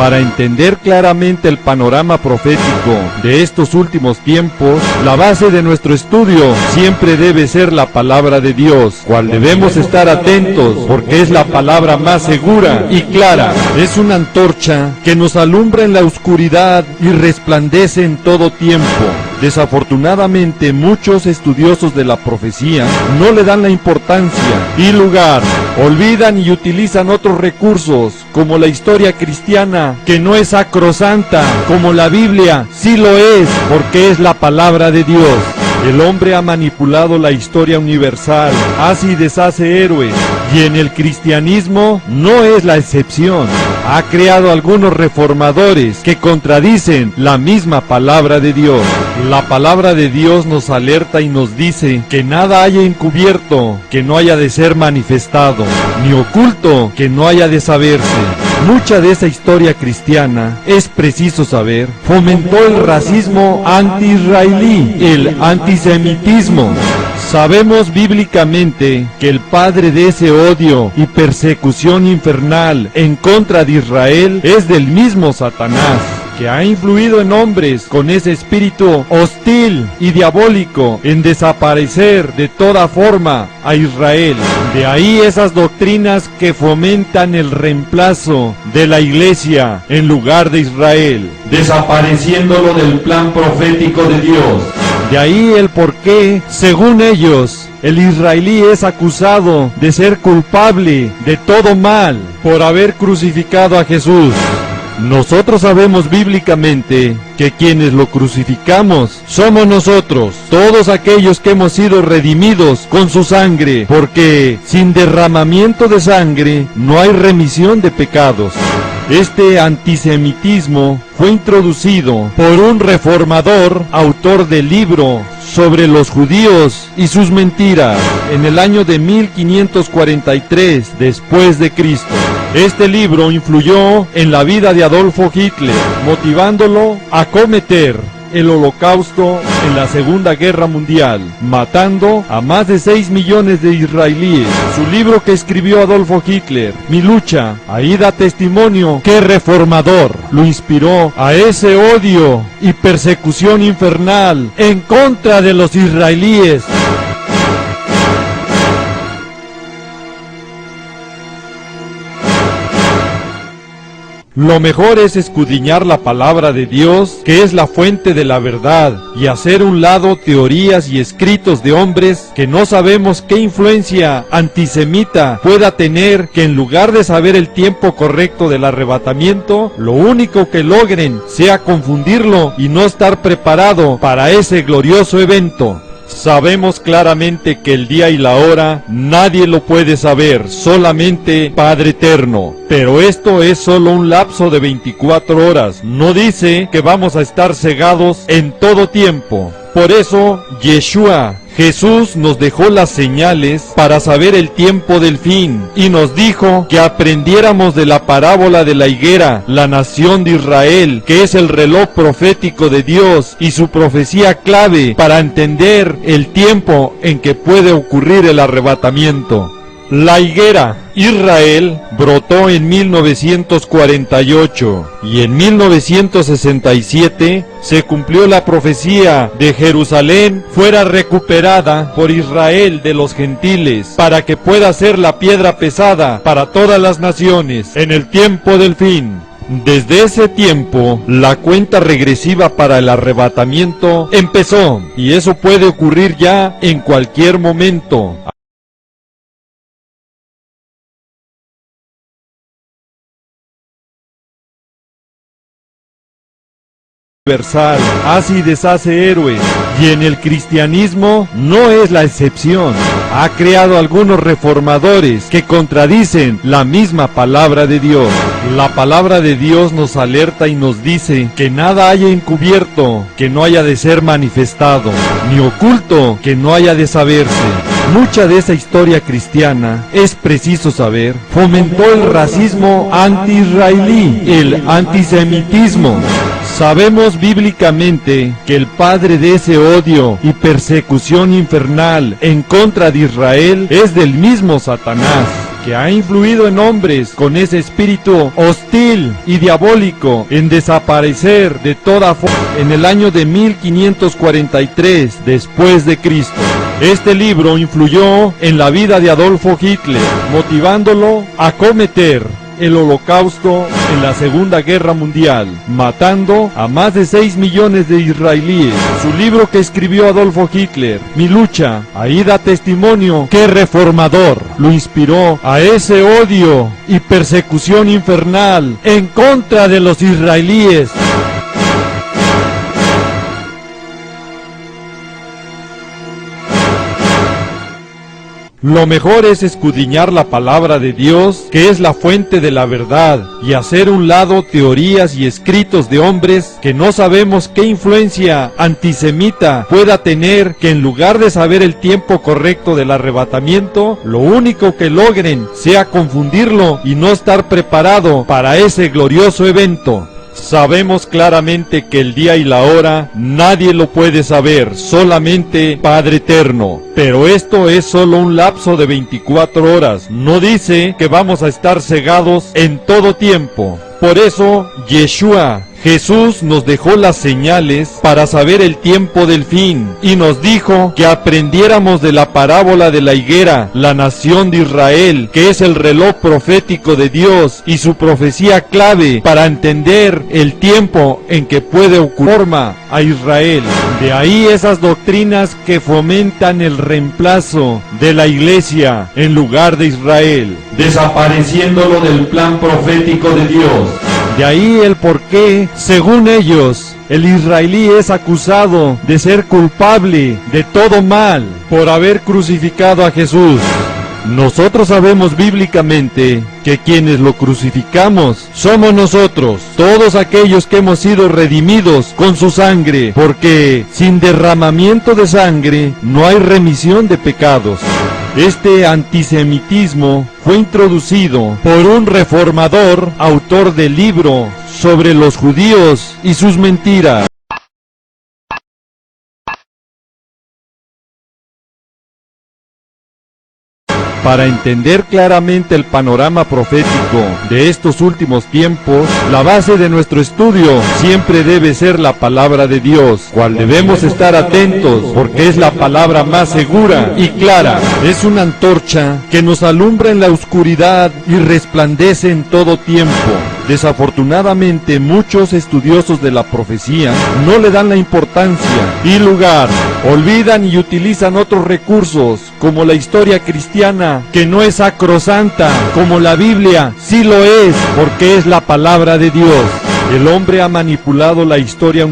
Para entender claramente el panorama profético de estos últimos tiempos, la base de nuestro estudio siempre debe ser la palabra de Dios, cual debemos estar atentos porque es la palabra más segura y clara. Es una antorcha que nos alumbra en la oscuridad y resplandece en todo tiempo. Desafortunadamente, muchos estudiosos de la profecía no le dan la importancia y lugar, olvidan y utilizan otros recursos, como la historia cristiana, que no es sacrosanta, como la Biblia sí lo es, porque es la palabra de Dios. El hombre ha manipulado la historia universal, hace y deshace héroes, y en el cristianismo no es la excepción. Ha creado algunos reformadores que contradicen la misma palabra de Dios. La palabra de Dios nos alerta y nos dice que nada haya encubierto que no haya de ser manifestado, ni oculto que no haya de saberse. Mucha de esa historia cristiana, es preciso saber, fomentó el racismo anti-israelí, el antisemitismo. Sabemos bíblicamente que el padre de ese odio y persecución infernal en contra de Israel es del mismo Satanás, que ha influido en hombres con ese espíritu hostil y diabólico en desaparecer de toda forma a Israel. De ahí esas doctrinas que fomentan el reemplazo de la iglesia en lugar de Israel, desapareciéndolo del plan profético de Dios. De ahí el por qué, según ellos, el israelí es acusado de ser culpable de todo mal por haber crucificado a Jesús. Nosotros sabemos bíblicamente que quienes lo crucificamos somos nosotros, todos aquellos que hemos sido redimidos con su sangre, porque sin derramamiento de sangre no hay remisión de pecados. Este antisemitismo fue introducido por un reformador, autor del libro sobre los judíos y sus mentiras, en el año de 1543 después de Cristo. Este libro influyó en la vida de Adolfo Hitler, motivándolo a cometer el Holocausto en la Segunda Guerra Mundial, matando a más de 6 millones de israelíes. Su libro que escribió Adolfo Hitler, Mi lucha, ahí da testimonio que reformador lo inspiró a ese odio y persecución infernal en contra de los israelíes. Lo mejor es escudriñar la palabra de Dios, que es la fuente de la verdad, y hacer a un lado teorías y escritos de hombres que no sabemos qué influencia antisemita pueda tener, que en lugar de saber el tiempo correcto del arrebatamiento, lo único que logren sea confundirlo y no estar preparado para ese glorioso evento. Sabemos claramente que el día y la hora nadie lo puede saber, solamente Padre Eterno. Pero esto es solo un lapso de 24 horas. No dice que vamos a estar cegados en todo tiempo. Por eso, Yeshua, Jesús, nos dejó las señales para saber el tiempo del fin, y nos dijo que aprendiéramos de la parábola de la higuera, la nación de Israel, que es el reloj profético de Dios y su profecía clave para entender el tiempo en que puede ocurrir el arrebatamiento. La higuera, Israel, brotó en 1948 y en 1967 se cumplió la profecía de Jerusalén fuera recuperada por Israel de los gentiles para que pueda ser la piedra pesada para todas las naciones en el tiempo del fin. Desde ese tiempo, la cuenta regresiva para el arrebatamiento empezó, y eso puede ocurrir ya en cualquier momento. Universal, hace y deshace héroes, y en el cristianismo no es la excepción. Ha creado algunos reformadores que contradicen la misma palabra de Dios. La palabra de Dios nos alerta y nos dice que nada haya encubierto que no haya de ser manifestado, ni oculto que no haya de saberse. Mucha de esa historia cristiana, es preciso saber, fomentó el racismo anti-israelí, el antisemitismo. Sabemos bíblicamente que el padre de ese odio y persecución infernal en contra de Israel es del mismo Satanás, que ha influido en hombres con ese espíritu hostil y diabólico en desaparecer de toda forma en el año de 1543 después de Cristo. Este libro influyó en la vida de Adolfo Hitler, motivándolo a cometer el Holocausto en la Segunda Guerra Mundial, matando a más de 6 millones de israelíes. Su libro que escribió Adolfo Hitler, Mi lucha, ahí da testimonio que reformador lo inspiró a ese odio y persecución infernal en contra de los israelíes. Lo mejor es escudriñar la palabra de Dios, que es la fuente de la verdad, y hacer un lado teorías y escritos de hombres que no sabemos qué influencia antisemita pueda tener, que en lugar de saber el tiempo correcto del arrebatamiento, lo único que logren sea confundirlo y no estar preparado para ese glorioso evento. Sabemos claramente que el día y la hora nadie lo puede saber, solamente Padre Eterno. Pero esto es solo un lapso de 24 horas. No dice que vamos a estar cegados en todo tiempo. Por eso, Yeshua, Jesús, nos dejó las señales para saber el tiempo del fin, y nos dijo que aprendiéramos de la parábola de la higuera, la nación de Israel, que es el reloj profético de Dios y su profecía clave para entender el tiempo en que puede ocurrir a Israel. De ahí esas doctrinas que fomentan el reemplazo de la iglesia en lugar de Israel, desapareciéndolo del plan profético de Dios. De ahí el por qué, según ellos, el israelí es acusado de ser culpable de todo mal por haber crucificado a Jesús. Nosotros sabemos bíblicamente que quienes lo crucificamos somos nosotros, todos aquellos que hemos sido redimidos con su sangre, porque sin derramamiento de sangre no hay remisión de pecados. Este antisemitismo fue introducido por un reformador, autor del libro sobre los judíos y sus mentiras. Para entender claramente el panorama profético de estos últimos tiempos, la base de nuestro estudio siempre debe ser la palabra de Dios, cual debemos estar atentos porque es la palabra más segura y clara. Es una antorcha que nos alumbra en la oscuridad y resplandece en todo tiempo. Desafortunadamente, muchos estudiosos de la profecía no le dan la importancia y lugar, olvidan y utilizan otros recursos, como la historia cristiana, que no es sacrosanta, como la Biblia sí lo es, porque es la palabra de Dios. El hombre ha manipulado la historia universal